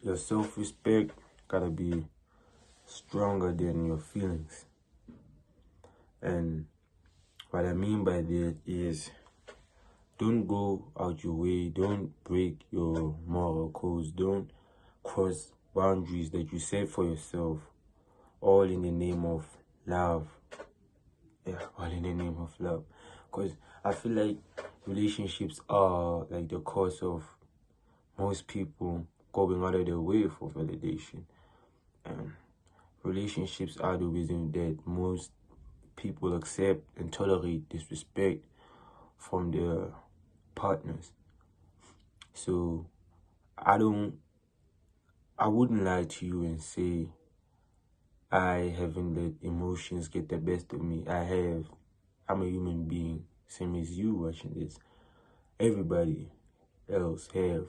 Your self-respect gotta be stronger than your feelings. And what I mean by that is, don't go out your way, don't break your moral codes, don't cross boundaries that you set for yourself, all in the name of love. Yeah, all in the name of love. Because I feel like relationships are like the cause of most people going out of their way for validation. And relationships are the reason that most people accept and tolerate disrespect from their partners. So I wouldn't lie to you and say I haven't let emotions get the best of me. I have. I'm a human being, same as you watching this. Everybody else have.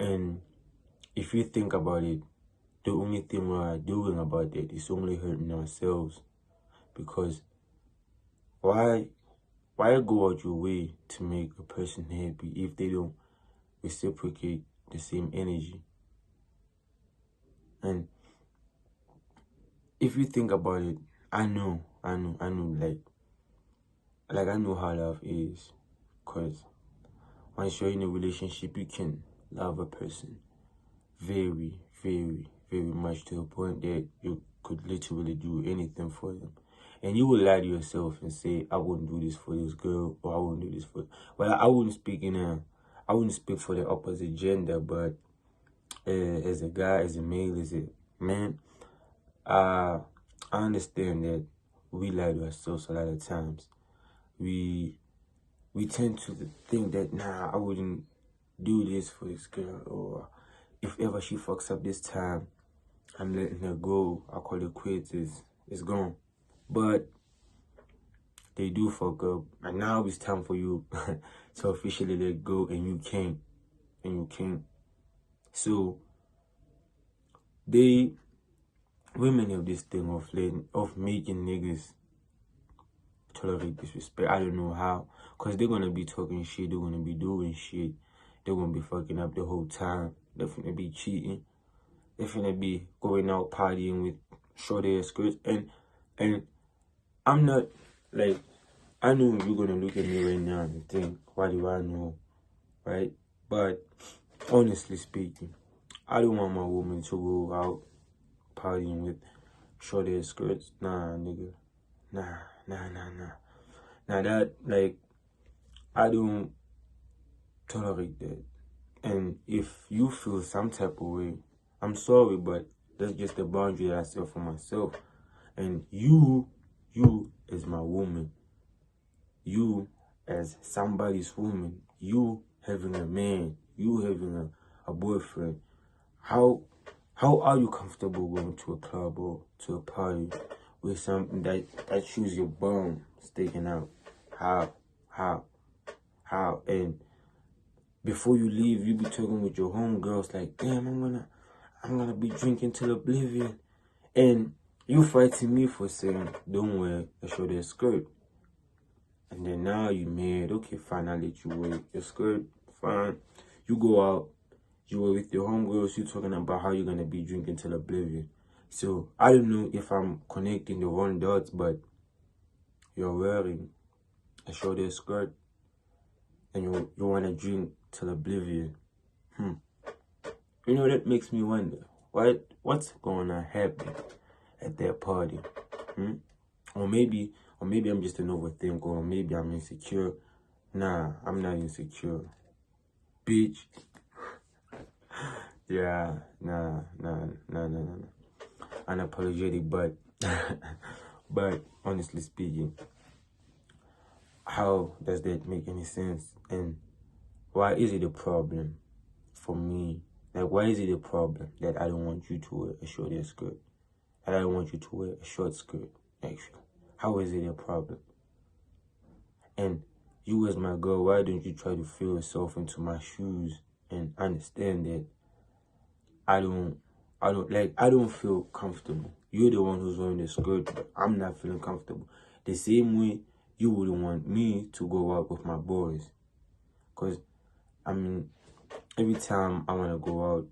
And if you think about it, the only thing we are doing about that is only hurting ourselves. Because why go out your way to make a person happy if they don't reciprocate the same energy? And if you think about it, I know, like I know how love is. Because once you're in a relationship, you can love a person very, very, very much, to the point that you could literally do anything for them. And you will lie to yourself and say, I wouldn't do this for this girl, or I wouldn't do this for... Well, I wouldn't speak for the opposite gender, but as a guy, as a male, as a man, I understand that we lie to ourselves a lot of times. We tend to think that, nah, I wouldn't do this for this girl, or if ever she fucks up this time, I'm letting her go. I call it quits. It's gone. But they do fuck up, and now it's time for you to officially let go, and you can't. So women have this thing of making niggas tolerate disrespect. I don't know how, because they're gonna be talking shit, they're gonna be doing shit, they're gonna be fucking up the whole time, they're gonna be cheating, they're gonna be going out partying with short ass skirts, and I'm not, like, I know you're gonna look at me right now and think, why do I know, right? But honestly speaking, I don't want my woman to go out partying with short ass skirts. Nah, nigga. Nah. Now that, like, I don't tolerate that. And if you feel some type of way, I'm sorry, but that's just the boundary that I set for myself. And you as my woman, you as somebody's woman, you having a man, you having a boyfriend, how are you comfortable going to a club or to a party with something that shows your bum sticking out? How? And before you leave, you be talking with your homegirls like, damn, I'm gonna be drinking till oblivion. And you fighting me for saying, don't wear a short skirt. And then now you mad. Okay, fine, I'll let you wear your skirt. Fine. You go out, you were with your homegirls, you talking about how you're gonna be drinking till oblivion. So I don't know if I'm connecting the wrong dots, but you're wearing a short skirt and you wanna drink till oblivion. You know, that makes me wonder, what's gonna happen at that party? Or maybe I'm just an overthinker, or maybe I'm insecure. Nah, I'm not insecure, bitch. Yeah, nah. Unapologetic, but but honestly speaking, how does that make any sense? And why is it a problem for me? Like, why is it a problem that I don't want you to wear a short skirt? And I don't want you to wear a short skirt, actually. How is it a problem? And you as my girl, why don't you try to feel yourself into my shoes and understand that I don't feel comfortable. You're the one who's wearing the skirt, but I'm not feeling comfortable. The same way you wouldn't want me to go out with my boys. Because, I mean, every time I want to go out,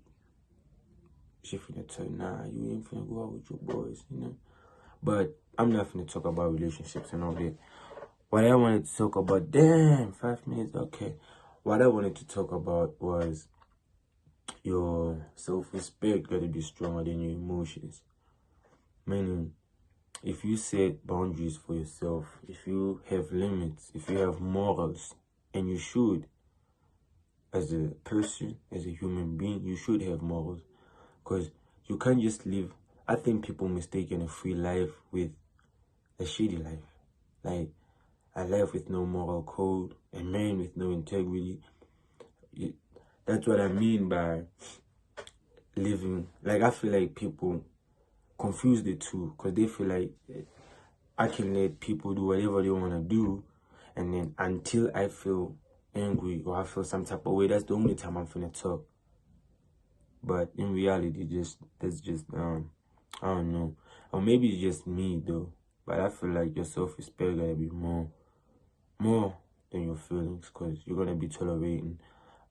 she finna tell you, nah, you ain't finna go out with your boys, you know. But I'm not finna talk about relationships and all that. What I wanted to talk about, damn, 5 minutes, okay. What I wanted to talk about was your self-respect gotta be stronger than your emotions. Meaning, if you set boundaries for yourself, if you have limits, if you have morals, and you should, as a person, as a human being, you should have morals. Because you can't just live. I think people mistaken a free life with a shitty life. Like a life with no moral code, a man with no integrity. That's what I mean by living. Like, I feel like people confuse the two because they feel like I can let people do whatever they want to do, and then until I feel angry or I feel some type of way, that's the only time I'm finna talk. But in reality, that's just I don't know, or maybe it's just me though. But I feel like your self-respect gotta be more than your feelings, because you're gonna be tolerating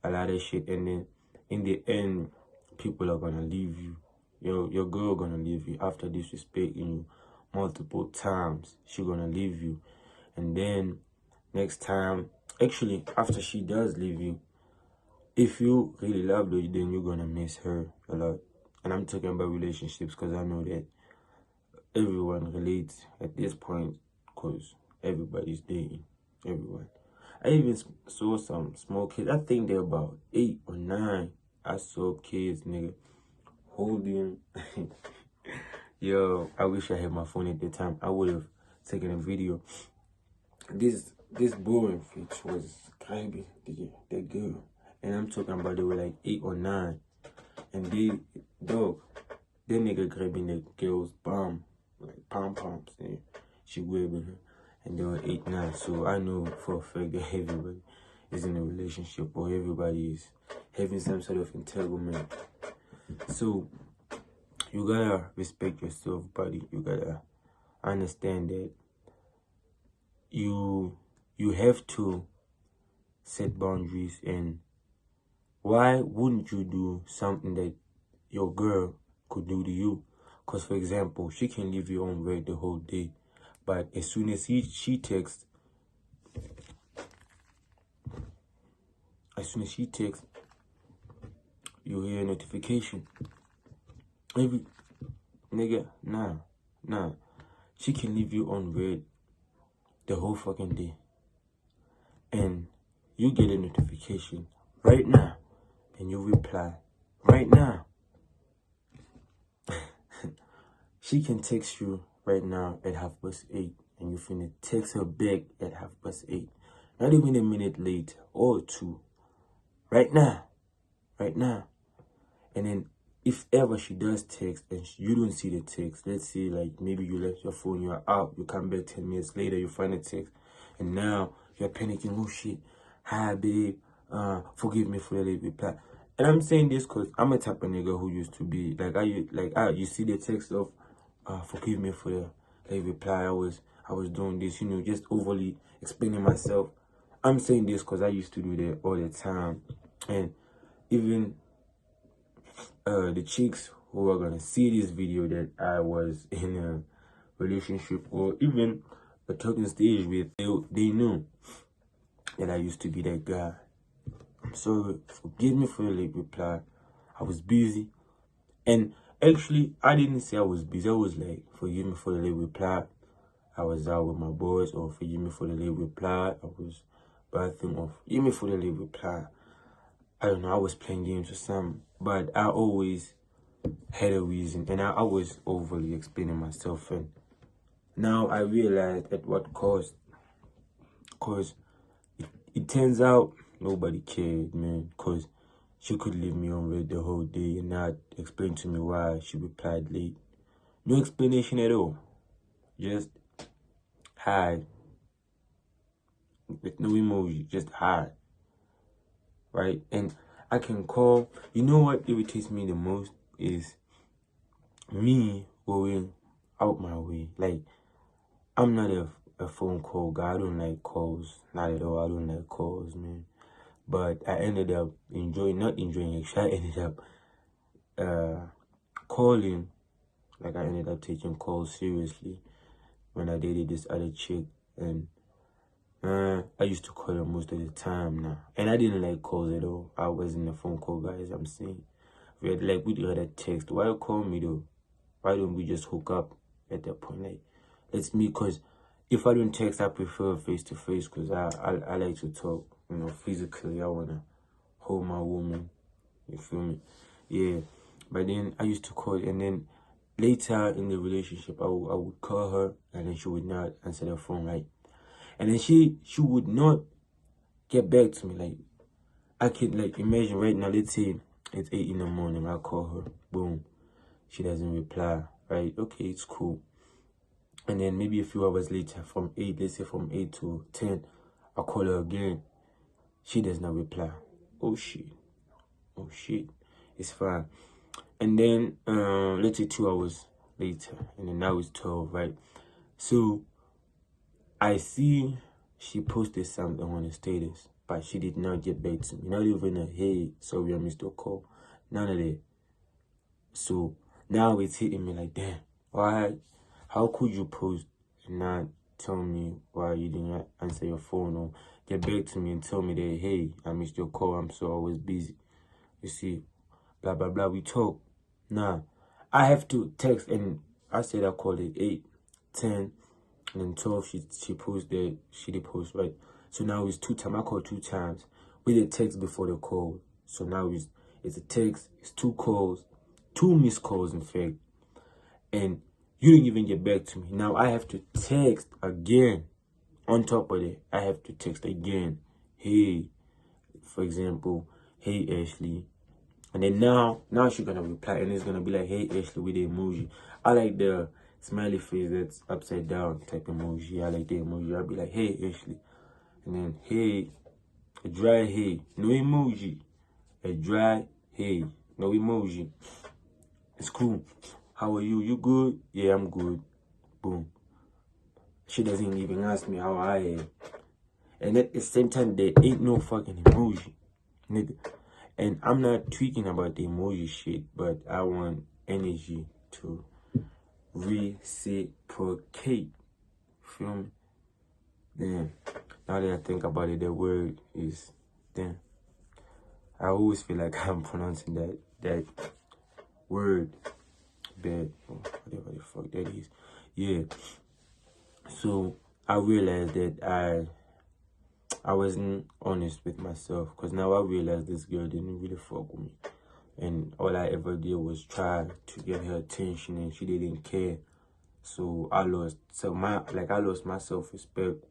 a lot of shit, and then in the end, people are gonna leave you. Your girl gonna leave you after disrespecting you multiple times. She gonna leave you, and then next time, actually after she does leave you, if you really love her, then you're gonna miss her a lot. And I'm talking about relationships because I know that everyone relates at this point, because everybody's dating everyone. I even saw some small kids. I think they're about 8 or 9. I saw kids, nigga, holding. Yo, I wish I had my phone at the time. I would have taken a video. This boring bitch was grabbing the girl, and I'm talking about they were like 8 or 9, and that nigga grabbing the girl's bum, like pom poms, and she grabbing her, and they were 8, 9. So I know for a fact that everybody is in a relationship, or everybody is having some sort of entanglement. So you gotta respect yourself, buddy. You gotta understand that you have to set boundaries. And why wouldn't you do something that your girl could do to you? Because, for example, she can leave you on red the whole day, but as soon as she texts, you hear a notification. Nigga, nah. She can leave you on red the whole fucking day, and you get a notification right now, and you reply right now. She can text you right now at 8:30, and you finna text her back at 8:30. Not even a minute late or 2. Right now. And then if ever she does text and you don't see the text, let's say like maybe you left your phone, you're out, you come back 10 minutes later, you find a text, and now you're panicking. Oh shit, hi babe, forgive me for the late reply. And I'm saying this because I'm a type of nigga who used to be like, you see the text of forgive me for the late reply, I was doing this, just overly explaining myself. I'm saying this because I used to do that all the time. And even the chicks who are gonna see this video that I was in a relationship or even a talking stage with, they knew that I used to be that guy. So forgive me for the late reply. I was busy. And actually, I didn't say I was busy. I was like, forgive me for the late reply. I was out with my boys, or forgive me for the late reply. I was bathing, or forgive me for the late reply. I don't know, I was playing games or something. But I always had a reason, and I was overly explaining myself. And now I realized at what cost. Because it turns out nobody cared, man. Because she could leave me on red the whole day and not explain to me why she replied late. No explanation at all. Just hi. With no emoji, just hi. Right? And I can call. You know what irritates me the most is me going out my way. Like, I'm not a phone call guy. I don't like calls. Not at all. I don't like calls, man. But I ended up not enjoying actually. I ended up calling, like I ended up taking calls seriously when I dated this other chick, and I used to call her most of the time now, and I didn't like calls at all. I wasn't a phone call guy, as I'm saying. We'd rather text. Why you call me though? Why don't we just hook up at that point? Like, it's me, because if I don't text, I prefer face to face, because I like to talk, you know, physically. I wanna hold my woman. You feel me? Yeah. But then I used to call, and then later in the relationship, I would call her, and then she would not answer the phone, right? And then she would not get back to me. Like, I could, like, imagine right now, let's say it's 8 in the morning, I call her, boom, she doesn't reply, right? Okay, it's cool. And then maybe a few hours later, from 8, let's say from 8 to 10, I call her again, she does not reply. Oh shit, it's fine. And then let's say 2 hours later, and then now it's 12, right? So I see she posted something on the status, but she did not get back to me. Not even a hey, sorry I missed your call. None of that. So now it's hitting me like, damn, why? How could you post and not tell me why you didn't answer your phone, or get back to me and tell me that, hey, I missed your call, I'm so always busy. You see, blah blah blah. We talk. Nah, I have to text, and I said I called it 8, 10. And then 12, she posted, she did post, right? So now it's 2 times. I called 2 times. We did text before the call. So now it's a text, it's 2 calls, 2 missed calls, in fact. And you didn't even get back to me. Now I have to text again. On top of that, I have to text again. Hey, for example, hey Ashley. And then now she's gonna reply, and it's gonna be like, hey Ashley, with the emoji. I like the smiley face that's upside down type emoji. I like the emoji. I'll be like, hey Ashley. And then hey, a dry hey, no emoji. A dry hey, no emoji. It's cool. How are you? You good? Yeah, I'm good. Boom. She doesn't even ask me how I am. And at the same time, there ain't no fucking emoji, nigga. And I'm not tweaking about the emoji shit, but I want energy to reciprocate. Feel me? Damn. Now that I think about it, the word is, damn. I always feel like I'm pronouncing that word bad, or whatever the fuck that is. Yeah. So I realized that I wasn't honest with myself, because now I realized this girl didn't really fuck with me, and all I ever did was try to get her attention, and she didn't care. So I lost my self-respect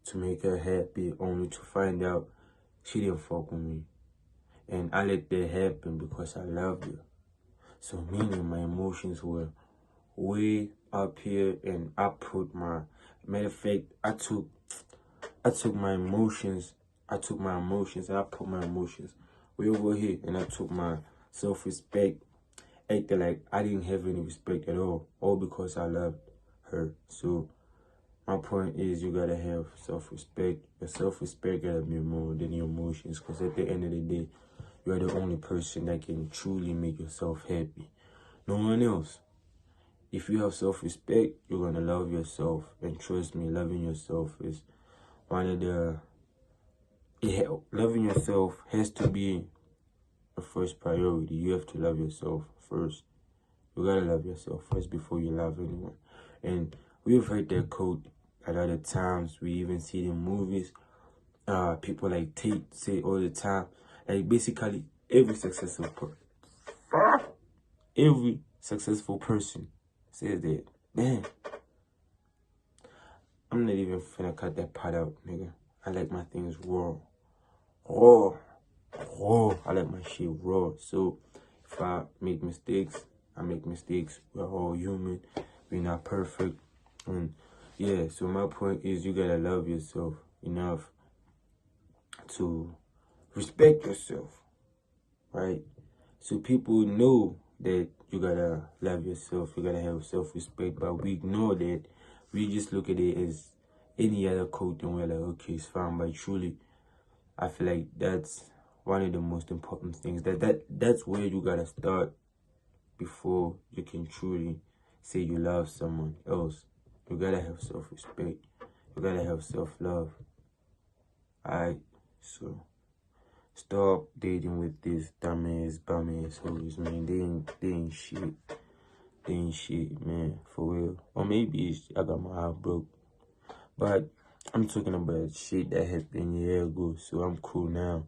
to make her happy, only to find out she didn't fuck with me, and I let that happen because I loved her. So meaning my emotions were way up here, and I put my, matter of fact, I took my emotions and I put my emotions way over here, and I took my self-respect, acting like I didn't have any respect at all because I loved her. So my point is, you gotta have self-respect. Your self-respect gotta be more than your emotions, because at the end of the day, you are the only person that can truly make yourself happy. No one else. If you have self-respect, you're gonna love yourself, and trust me, loving yourself is one of the, loving yourself has to be a first priority. You have to love yourself first. You gotta love yourself first before you love anyone. And we've heard that quote at other times. We even see it in movies. People like Tate say all the time. Like, basically every successful person says that. Man, I'm not even finna cut that part out, nigga. I like my things raw. I like my shit raw. So if I make mistakes, I make mistakes. We're all human. We're not perfect. And yeah, so my point is, you gotta love yourself enough to respect yourself, right? So people know that you gotta love yourself, you gotta have self-respect, but we ignore that. We just look at it as any other quote, and we're like, okay, it's fine. But truly, I feel like that's one of the most important things. That's where you gotta start before you can truly say you love someone else. You gotta have self-respect. You gotta have self-love. Alright? So stop dating with these dumbass, bum-ass hoes, man. They ain't shit. They ain't shit, man. For real. Or maybe I got my heart broke. But I'm talking about shit that happened a year ago. So I'm cool now.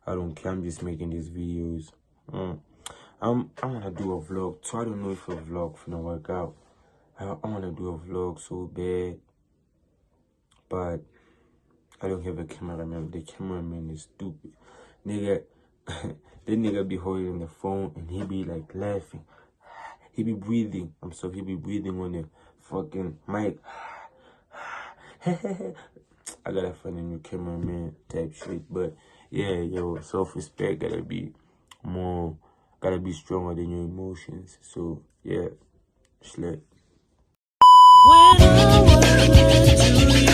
I don't care. I'm just making these videos. I wanna do a vlog. So I don't know if a vlog finna work out. I wanna do a vlog so bad. But I don't have a cameraman. The cameraman is stupid. Nigga, that nigga be holding the phone and he be like laughing. He be breathing. He be breathing on the fucking mic. I gotta find a new cameraman type shit. But yeah, yo, self-respect gotta be stronger than your emotions. So yeah, slut. When I was meant to you.